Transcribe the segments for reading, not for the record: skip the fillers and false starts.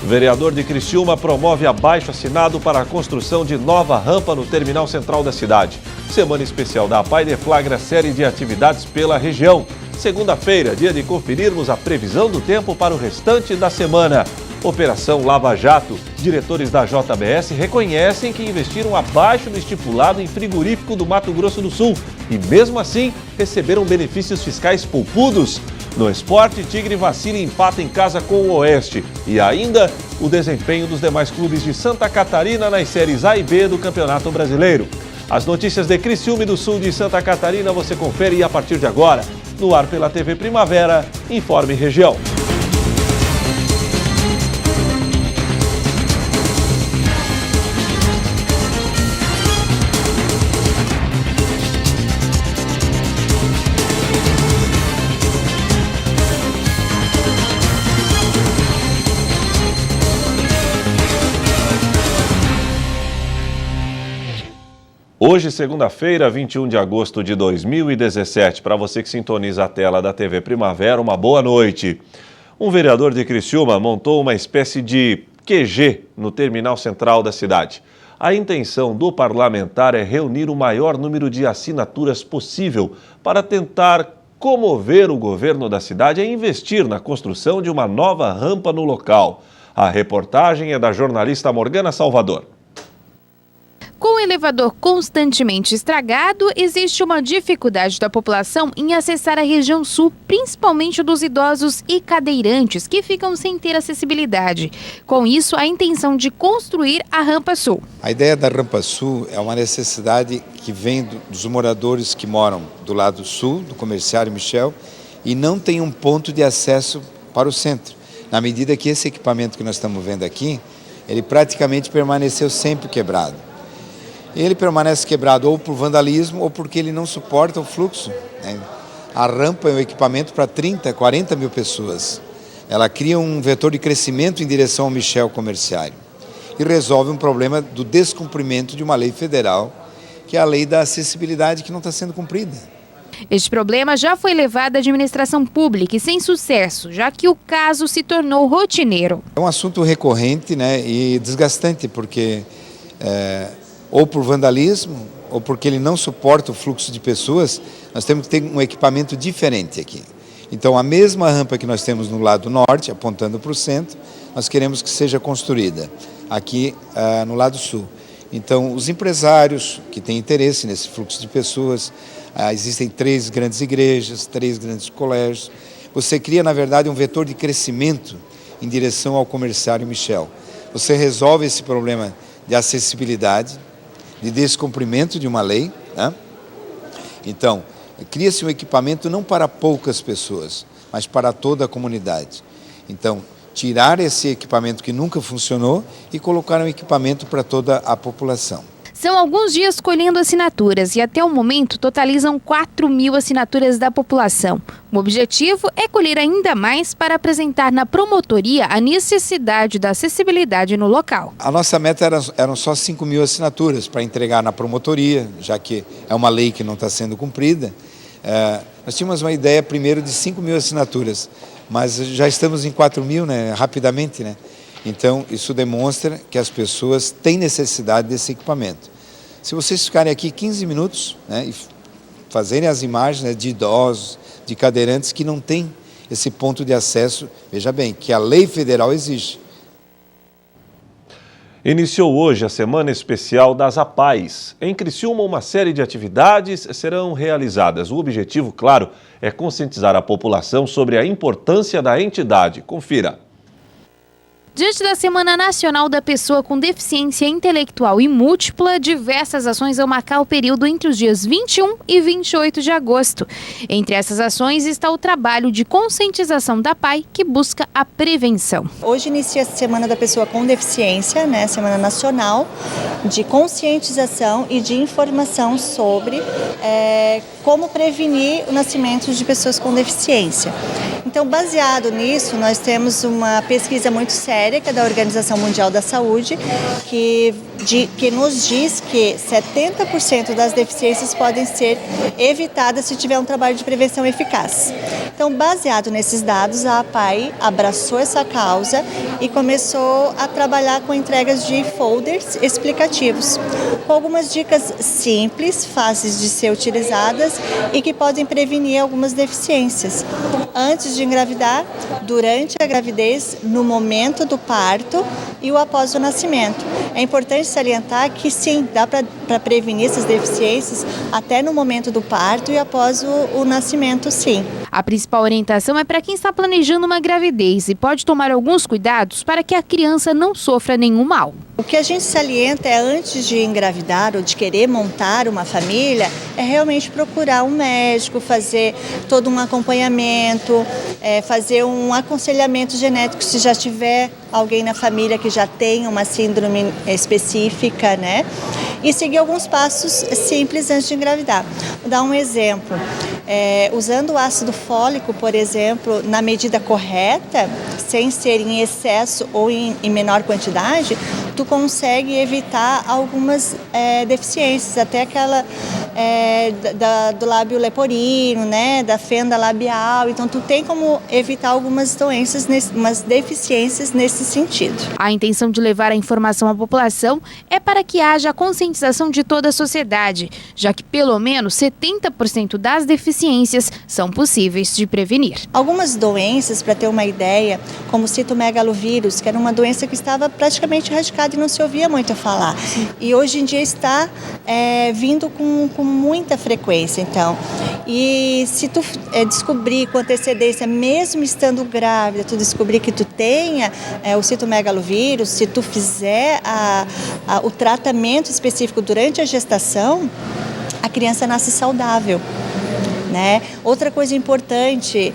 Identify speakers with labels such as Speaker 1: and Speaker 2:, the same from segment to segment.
Speaker 1: O vereador de Criciúma promove abaixo-assinado para a construção de nova rampa no terminal central da cidade. Semana especial da APAI deflagra série de atividades pela região. Segunda-feira, dia de conferirmos a previsão do tempo para o restante da semana. Operação Lava Jato. Diretores da JBS reconhecem que investiram abaixo do estipulado em frigorífico do Mato Grosso do Sul e, mesmo assim, receberam benefícios fiscais poupudos. No esporte, Tigre vacila e empata em casa com o Oeste. E ainda, o desempenho dos demais clubes de Santa Catarina nas séries A e B do Campeonato Brasileiro. As notícias de Criciúma e do Sul de Santa Catarina você confere a partir de agora. No ar pela TV Primavera, Informe Região. Hoje, segunda-feira, 21 de agosto de 2017. Para você que sintoniza a tela da TV Primavera, uma boa noite. Um vereador de Criciúma montou uma espécie de QG no terminal central da cidade. A intenção do parlamentar é reunir o maior número de assinaturas possível para tentar comover o governo da cidade a investir na construção de uma nova rampa no local. A reportagem é da jornalista Morgana Salvador.
Speaker 2: Com o elevador constantemente estragado, existe uma dificuldade da população em acessar a região sul, principalmente dos idosos e cadeirantes, que ficam sem ter acessibilidade. Com isso, a intenção de construir a Rampa Sul.
Speaker 3: A ideia da Rampa Sul é uma necessidade que vem dos moradores que moram do lado sul, do Comerciário Michel, e não tem um ponto de acesso para o centro. Na medida que esse equipamento que nós estamos vendo aqui, ele praticamente permaneceu sempre quebrado. Ele permanece quebrado ou por vandalismo ou porque ele não suporta o fluxo. A rampa é um equipamento para 30, 40 mil pessoas. Ela cria um vetor de crescimento em direção ao Michel Comerciário e resolve um problema do descumprimento de uma lei federal, que é a lei da acessibilidade, que não está sendo cumprida.
Speaker 2: Este problema já foi levado à administração pública e sem sucesso, já que o caso se tornou rotineiro.
Speaker 3: É um assunto recorrente, e desgastante, porque ou por vandalismo, ou porque ele não suporta o fluxo de pessoas, nós temos que ter um equipamento diferente aqui. Então, a mesma rampa que nós temos no lado norte, apontando para o centro, nós queremos que seja construída aqui no lado sul. Então, os empresários que têm interesse nesse fluxo de pessoas, existem 3 grandes igrejas, 3 grandes colégios. Você cria, na verdade, um vetor de crescimento em direção ao Comerciário Michel. Você resolve esse problema de acessibilidade, de descumprimento de uma lei, Então, cria-se um equipamento não para poucas pessoas, mas para toda a comunidade. Então, tirar esse equipamento que nunca funcionou e colocar um equipamento para toda a população.
Speaker 2: São alguns dias colhendo assinaturas e até o momento totalizam 4.000 assinaturas da população. O objetivo é colher ainda mais para apresentar na promotoria a necessidade da acessibilidade no local.
Speaker 3: A nossa meta eram só 5.000 assinaturas para entregar na promotoria, já que é uma lei que não está sendo cumprida. Nós tínhamos uma ideia primeiro de 5.000 assinaturas, mas já estamos em 4.000, rapidamente, Então, isso demonstra que as pessoas têm necessidade desse equipamento. Se vocês ficarem aqui 15 minutos e fazerem as imagens de idosos, de cadeirantes que não têm esse ponto de acesso, veja bem, que a lei federal exige.
Speaker 1: Iniciou hoje a Semana Especial das APAIs. Em Criciúma, uma série de atividades serão realizadas. O objetivo, claro, é conscientizar a população sobre a importância da entidade. Confira.
Speaker 2: Diante da Semana Nacional da Pessoa com Deficiência Intelectual e Múltipla, diversas ações vão marcar o período entre os dias 21 e 28 de agosto. Entre essas ações está o trabalho de conscientização da APAI, que busca a prevenção.
Speaker 4: Hoje inicia a Semana da Pessoa com Deficiência, Semana Nacional de conscientização e de informação sobre como prevenir o nascimento de pessoas com deficiência. Então, baseado nisso, nós temos uma pesquisa muito séria, que é da Organização Mundial da Saúde, que nos diz que 70% das deficiências podem ser evitadas se tiver um trabalho de prevenção eficaz. Então, baseado nesses dados, a APAE abraçou essa causa e começou a trabalhar com entregas de folders explicativos, com algumas dicas simples, fáceis de ser utilizadas e que podem prevenir algumas deficiências. Antes de engravidar, durante a gravidez, no momento do parto e o após o nascimento. É importante salientar que sim, dá para prevenir essas deficiências até no momento do parto e após o nascimento, sim.
Speaker 2: A principal orientação é para quem está planejando uma gravidez e pode tomar alguns cuidados para que a criança não sofra nenhum mal.
Speaker 4: O que a gente salienta é, antes de engravidar ou de querer montar uma família, é realmente procurar um médico, fazer todo um acompanhamento, fazer um aconselhamento genético se já tiver alguém na família que já tem uma síndrome específica, né? E seguir alguns passos simples antes de engravidar. Vou dar um exemplo. Usando o ácido fólico, por exemplo, na medida correta, sem ser em excesso ou em menor quantidade, tu consegue evitar algumas deficiências, até aquela do lábio leporino, né, da fenda labial. Então, tu tem como evitar algumas doenças, umas deficiências nesse sentido.
Speaker 2: A intenção de levar a informação à população é para que haja a conscientização de toda a sociedade, já que pelo menos 70% das deficiências são possíveis de prevenir.
Speaker 4: Algumas doenças, para ter uma ideia, como o citomegalovírus, que era uma doença que estava praticamente erradicada e não se ouvia muito falar. E hoje em dia está vindo com muita frequência, então. E se tu descobrir com antecedência, mesmo estando grávida, tu descobrir que tu tenha o citomegalovírus, se tu fizer o tratamento específico durante a gestação, a criança nasce saudável. Né? Outra coisa importante,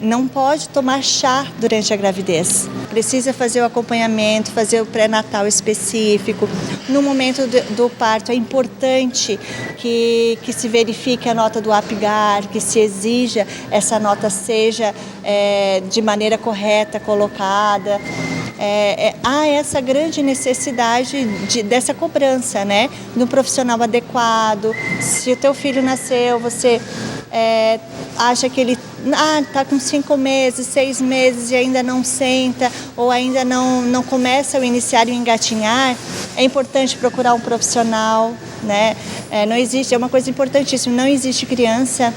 Speaker 4: não pode tomar chá durante a gravidez. Precisa fazer o acompanhamento, fazer o pré-natal específico. No momento do parto é importante que se verifique a nota do Apgar, que se exija essa nota seja de maneira correta colocada. Há essa grande necessidade dessa cobrança, né? De um profissional adequado. Se o teu filho nasceu, você acha que ele está com 5 meses, 6 meses e ainda não senta ou ainda não começa a iniciar e engatinhar, é importante procurar um profissional, né? Não existe, é uma coisa importantíssima, não existe criança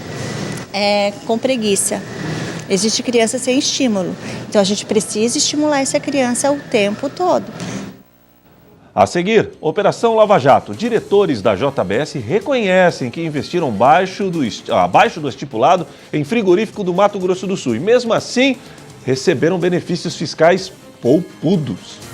Speaker 4: com preguiça. Existe criança sem estímulo, então a gente precisa estimular essa criança o tempo todo.
Speaker 1: A seguir, Operação Lava Jato. Diretores da JBS reconhecem que investiram abaixo do estipulado em frigorífico do Mato Grosso do Sul e, mesmo assim, receberam benefícios fiscais poupudos.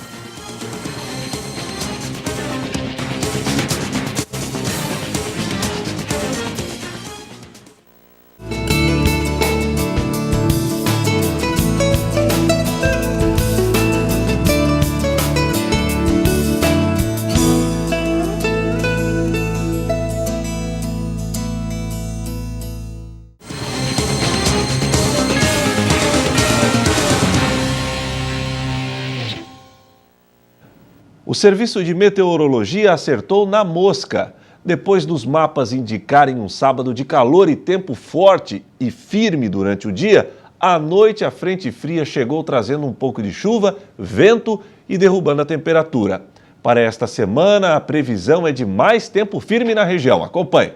Speaker 1: O Serviço de Meteorologia acertou na mosca. Depois dos mapas indicarem um sábado de calor e tempo forte e firme durante o dia, à noite a frente fria chegou trazendo um pouco de chuva, vento e derrubando a temperatura. Para esta semana, a previsão é de mais tempo firme na região. Acompanhe.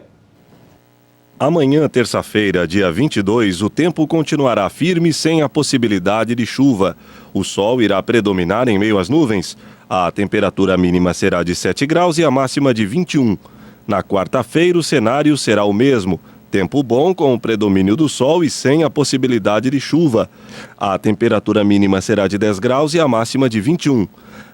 Speaker 1: Amanhã, terça-feira, dia 22, o tempo continuará firme sem a possibilidade de chuva. O sol irá predominar em meio às nuvens. A temperatura mínima será de 7 graus e a máxima de 21. Na quarta-feira, o cenário será o mesmo. Tempo bom com o predomínio do sol e sem a possibilidade de chuva. A temperatura mínima será de 10 graus e a máxima de 21.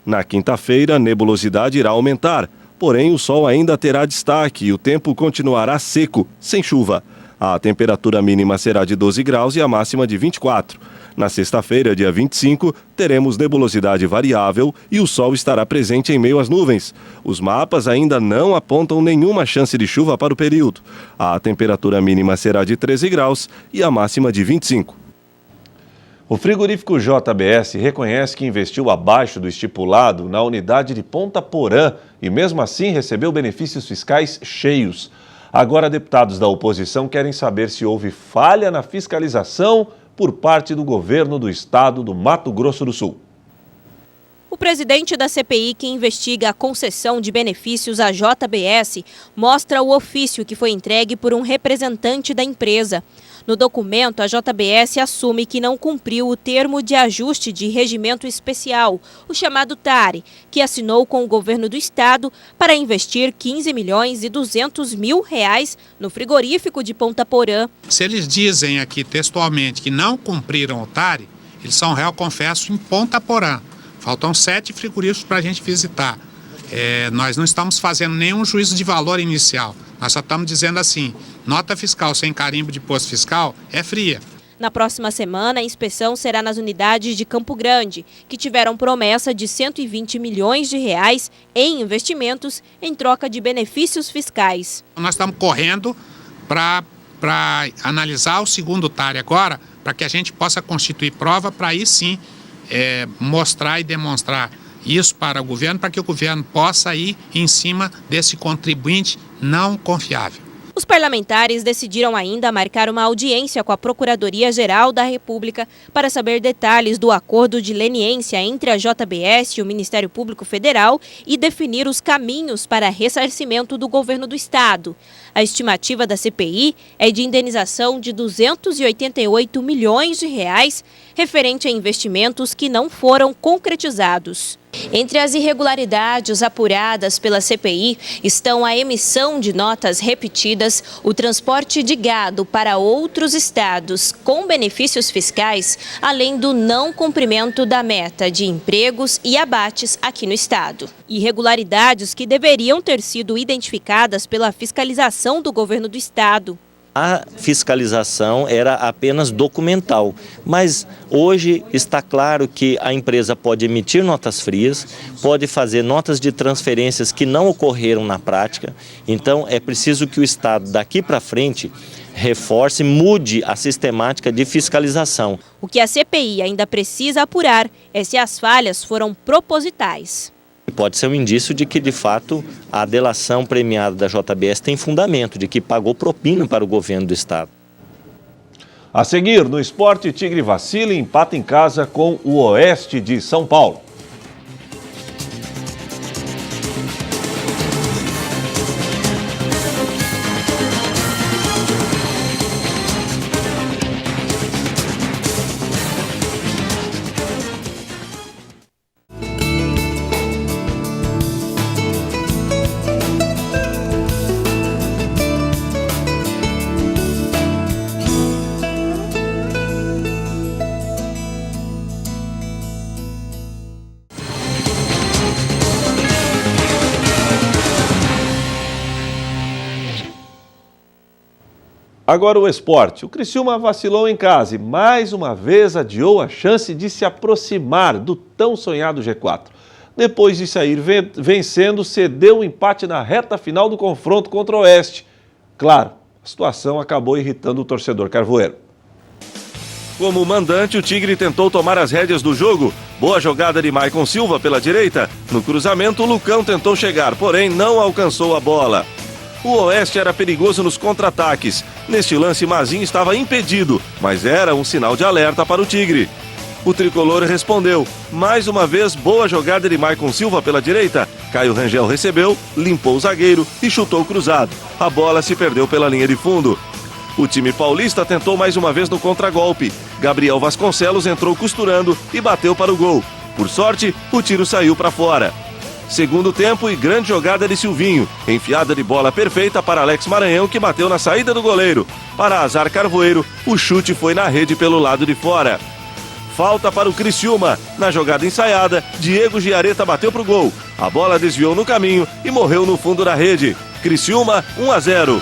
Speaker 1: Na quinta-feira, a nebulosidade irá aumentar. Porém, o sol ainda terá destaque e o tempo continuará seco, sem chuva. A temperatura mínima será de 12 graus e a máxima de 24. Na sexta-feira, dia 25, teremos nebulosidade variável e o sol estará presente em meio às nuvens. Os mapas ainda não apontam nenhuma chance de chuva para o período. A temperatura mínima será de 13 graus e a máxima de 25. O frigorífico JBS reconhece que investiu abaixo do estipulado na unidade de Ponta Porã e mesmo assim recebeu benefícios fiscais cheios. Agora, deputados da oposição querem saber se houve falha na fiscalização por parte do governo do estado do Mato Grosso do Sul.
Speaker 5: O presidente da CPI, que investiga a concessão de benefícios à JBS, mostra o ofício que foi entregue por um representante da empresa. No documento, a JBS assume que não cumpriu o termo de ajuste de regimento especial, o chamado TARE, que assinou com o governo do estado para investir R$ 15.200.000 no frigorífico de Ponta Porã.
Speaker 6: Se eles dizem aqui textualmente que não cumpriram o TARE, eles são réu confesso em Ponta Porã. Faltam 7 frigoríficos para a gente visitar. Nós não estamos fazendo nenhum juízo de valor inicial. Nós só estamos dizendo assim, nota fiscal sem carimbo de posto fiscal é fria.
Speaker 5: Na próxima semana, a inspeção será nas unidades de Campo Grande, que tiveram promessa de R$ 120 milhões em investimentos em troca de benefícios fiscais.
Speaker 6: Nós estamos correndo para analisar o segundo TARE agora, para que a gente possa constituir prova para aí sim mostrar e demonstrar isso para o governo, para que o governo possa ir em cima desse contribuinte não confiável.
Speaker 5: Os parlamentares decidiram ainda marcar uma audiência com a Procuradoria-Geral da República para saber detalhes do acordo de leniência entre a JBS e o Ministério Público Federal e definir os caminhos para ressarcimento do governo do estado. A estimativa da CPI é de indenização de R$ 288 milhões referente a investimentos que não foram concretizados. Entre as irregularidades apuradas pela CPI estão a emissão de notas repetidas, o transporte de gado para outros estados com benefícios fiscais, além do não cumprimento da meta de empregos e abates aqui no estado. Irregularidades que deveriam ter sido identificadas pela fiscalização do governo do estado.
Speaker 7: A fiscalização era apenas documental, mas hoje está claro que a empresa pode emitir notas frias, pode fazer notas de transferências que não ocorreram na prática, então é preciso que o Estado daqui para frente reforce, mude a sistemática de fiscalização.
Speaker 5: O que a CPI ainda precisa apurar é se as falhas foram propositais.
Speaker 7: Pode ser um indício de que, de fato, a delação premiada da JBS tem fundamento, de que pagou propina para o governo do estado.
Speaker 1: A seguir, no esporte, Tigre vacila e empata em casa com o Oeste de São Paulo. Agora o esporte. O Criciúma vacilou em casa e mais uma vez adiou a chance de se aproximar do tão sonhado G4. Depois de sair vencendo, cedeu o empate na reta final do confronto contra o Oeste. Claro, a situação acabou irritando o torcedor carvoeiro. Como mandante, o Tigre tentou tomar as rédeas do jogo. Boa jogada de Maicon Silva pela direita. No cruzamento, o Lucão tentou chegar, porém não alcançou a bola. O Oeste era perigoso nos contra-ataques. Neste lance, Mazinho estava impedido, mas era um sinal de alerta para o Tigre. O tricolor respondeu. Mais uma vez, boa jogada de Maicon Silva pela direita. Caio Rangel recebeu, limpou o zagueiro e chutou cruzado. A bola se perdeu pela linha de fundo. O time paulista tentou mais uma vez no contragolpe. Gabriel Vasconcelos entrou costurando e bateu para o gol. Por sorte, o tiro saiu para fora. Segundo tempo e grande jogada de Silvinho. Enfiada de bola perfeita para Alex Maranhão, que bateu na saída do goleiro. Para azar carvoeiro, o chute foi na rede pelo lado de fora. Falta para o Criciúma. Na jogada ensaiada, Diego Giareta bateu para o gol. A bola desviou no caminho e morreu no fundo da rede. Criciúma, 1-0.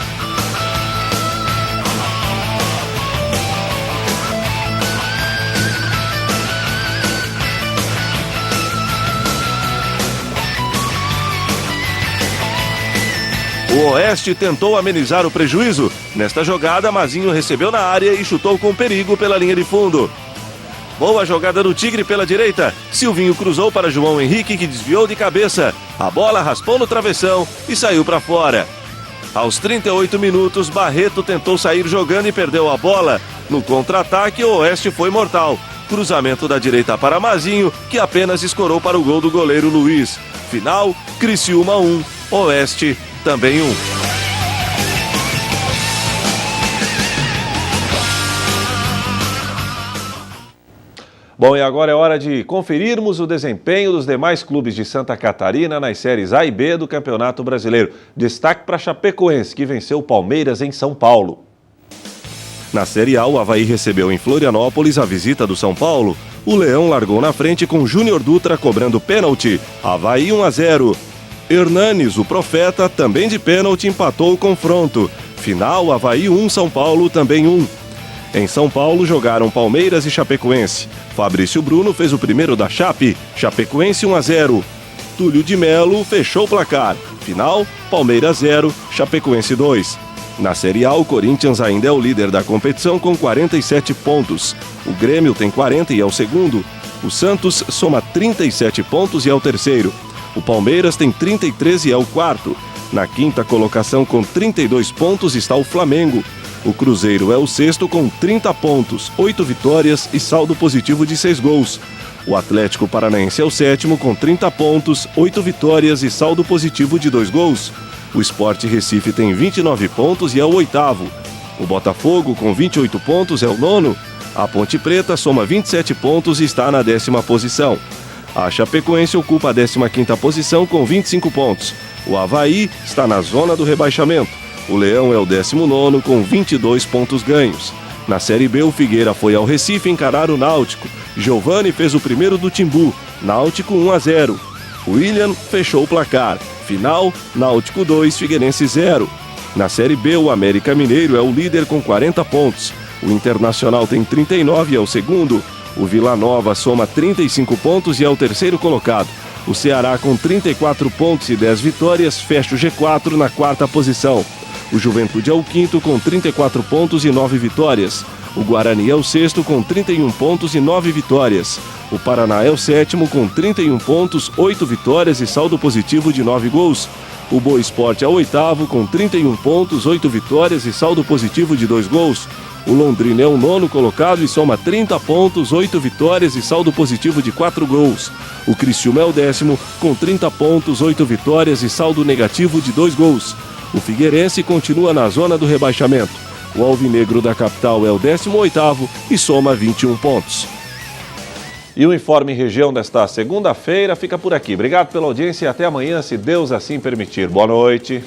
Speaker 1: O Oeste tentou amenizar o prejuízo. Nesta jogada, Mazinho recebeu na área e chutou com perigo pela linha de fundo. Boa jogada do Tigre pela direita. Silvinho cruzou para João Henrique, que desviou de cabeça. A bola raspou no travessão e saiu para fora. Aos 38 minutos, Barreto tentou sair jogando e perdeu a bola. No contra-ataque, o Oeste foi mortal. Cruzamento da direita para Mazinho, que apenas escorou para o gol do goleiro Luiz. Final, Criciúma 1, Oeste também 1. Bom, e agora é hora de conferirmos o desempenho dos demais clubes de Santa Catarina nas séries A e B do Campeonato Brasileiro. Destaque para Chapecoense, que venceu o Palmeiras em São Paulo. Na Série A, o Avaí recebeu em Florianópolis a visita do São Paulo. O Leão largou na frente com Júnior Dutra cobrando pênalti. Avaí 1-0. Hernanes, o Profeta, também de pênalti, empatou o confronto. Final, Avaí 1, São Paulo também 1. Em São Paulo jogaram Palmeiras e Chapecoense. Fabrício Bruno fez o primeiro da Chape, Chapecoense 1-0. Túlio de Melo fechou o placar. Final, Palmeiras 0, Chapecoense 2. Na Série A, o Corinthians ainda é o líder da competição com 47 pontos. O Grêmio tem 40 e é o segundo. O Santos soma 37 pontos e é o terceiro. O Palmeiras tem 33 e é o quarto. Na quinta colocação com 32 pontos está o Flamengo. O Cruzeiro é o sexto com 30 pontos, 8 vitórias e saldo positivo de 6 gols. O Atlético Paranaense é o sétimo com 30 pontos, 8 vitórias e saldo positivo de 2 gols. O Sport Recife tem 29 pontos e é o oitavo. O Botafogo, com 28 pontos, é o nono. A Ponte Preta soma 27 pontos e está na 10ª posição. A Chapecoense ocupa a 15ª posição com 25 pontos. O Avaí está na zona do rebaixamento. O Leão é o 19º com 22 pontos ganhos. Na Série B, o Figueira foi ao Recife encarar o Náutico. Giovani fez o primeiro do Timbu, Náutico 1-0. William fechou o placar. Final, Náutico 2, Figueirense 0. Na Série B, o América Mineiro é o líder com 40 pontos. O Internacional tem 39 e é o segundo. O Vila Nova soma 35 pontos e é o terceiro colocado. O Ceará, com 34 pontos e 10 vitórias, fecha o G4 na 4ª posição. O Juventude é o quinto com 34 pontos e 9 vitórias. O Guarani é o sexto com 31 pontos e 9 vitórias. O Paraná é o sétimo com 31 pontos, 8 vitórias e saldo positivo de 9 gols. O Boa Esporte é o oitavo com 31 pontos, 8 vitórias e saldo positivo de 2 gols. O Londrina é o nono colocado e soma 30 pontos, 8 vitórias e saldo positivo de 4 gols. O Criciúma é o 10º com 30 pontos, 8 vitórias e saldo negativo de 2 gols. O Figueirense continua na zona do rebaixamento. O Alvinegro da capital é o 18º e soma 21 pontos. E o Informe Região desta segunda-feira fica por aqui. Obrigado pela audiência e até amanhã, se Deus assim permitir. Boa noite.